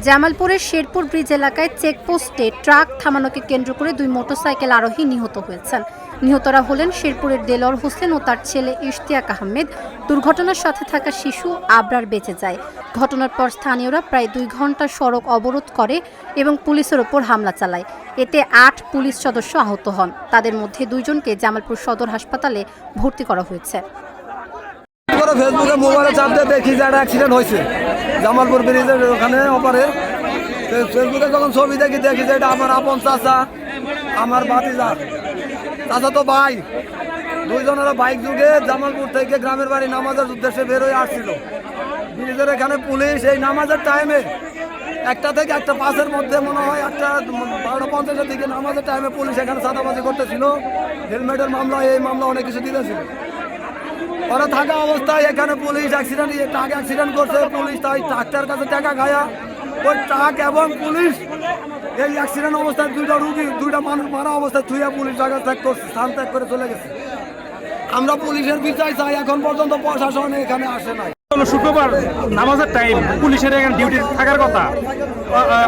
জামালপুরের শেরপুর ব্রিজ এলাকায় চেকপোস্টে ট্রাক থামানোকে কেন্দ্র করে দুই মোটরসাইকেল আরোহী নিহত হয়েছেন। নিহতরা হলেন শেরপুরের দেলোয়ার হোসেন ও তার ছেলে ইশতিয়াক আহমেদ। দুর্ঘটনার সাথে থাকা শিশু আবরার বেঁচে যায়। ঘটনার পর স্থানীয়রা প্রায় 2 ঘন্টা সড়ক অবরোধ করে এবং পুলিশের ওপর হামলা চালায়। এতে 8 পুলিশ সদস্য আহত হন। তাদের মধ্যে 2 জনকে জামালপুর সদর হাসপাতালে ভর্তি করা হয়েছে। ফেসবুকে মোবাইলে চাপ দিয়ে দেখি যে একটা অ্যাক্সিডেন্ট হয়েছে জামালপুর ব্রিজের ওখানে ওপারে। ফেসবুকে যখন ছবি দেখি যে এটা আমার আপন চাচা, আমার ভাতিজা, চাচা তো ভাই। 2 জনেরা বাইক যুগে জামালপুর থেকে গ্রামের বাড়ি নামাজের উদ্দেশ্যে বের হয়ে আসছিল। ব্রিজের এখানে পুলিশ এই নামাজের টাইমে 1টা থেকে 1:05-এর মধ্যে মনে হয় 12:50-এর দিকে নামাজের টাইমে পুলিশ এখানে চাঁদাবাজি করতেছিল। হেলমেটের মামলা, এই মামলা অনেক কিছু দিতেছিল। ওরা থাকা অবস্থায় এখানে পুলিশ ট্রাক অ্যাক্সিডেন্ট করছে। পুলিশ তাই ট্রাকটার কাছে টাকা খায়া ওই ট্রাক এবং পুলিশ এই অ্যাক্সিডেন্ট অবস্থায় 2টা রুগী, 2টা মানুষ মারা অবস্থায় থুইয়া পুলিশ জায়গা স্থান ত্যাগ করে চলে গেছে। আমরা পুলিশের বিচার চাই, এখন পর্যন্ত প্রশাসন এখানে আসে নাই। শুক্রবার নামাজের টাইম, পুলিশের এখানে ডিউটি থাকার কথা।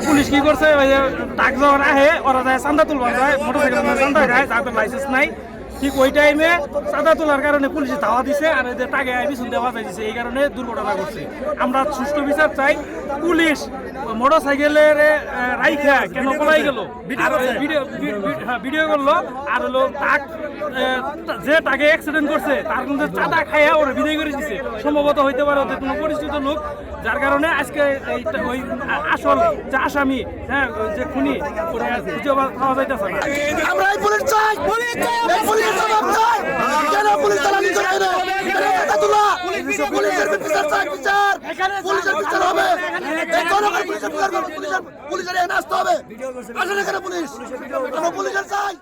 পুলিশ কি করছে, ট্রাক যখন আহে ওরা যায় চান্দা তুলবার যায়, মোটরসাইকেল চান্দা খায়, যাদের লাইসেন্স নাই। ঠিক ওই টাইমে চাঁদা তোলার কারণে পুলিশে ধাওয়া দিছে আর এদের টাকা পিছন দেওয়া যাইছে, এই কারণে দুর্ঘটনা ঘটছে। আমরা সুষ্ঠু বিচার চাই। পুলিশ মোটরসাইকেলের রাইখা কেন পলাই গেল, ভিডিও করলো আর হলো তাক যে তাকে অ্যাক্সিডেন্ট করছে তার কিন্তু চাঁদা খাইয়া ওরা বিদায় করে দিছে। সম্ভবত হইতে পারে ওদের কোনো পরিচিত লোক, যার কারণে আজকে ওই আসল যে আসামি, হ্যাঁ, যে খুনি পাওয়া যাইতেছে না। আমরা এই পুলিশ চাই, পুলিশের জবাব চাই। কেন পুলিশ চালানি করে না? পুলিশের বিচার চাই, বিচার। পুলিশের বিচার হবে। এই জনগণ পুলিশের বিচার করবে, পুলিশের এখানে আসতে হবে। আসলে এখানে পুলিশ, আমরা পুলিশের চাই।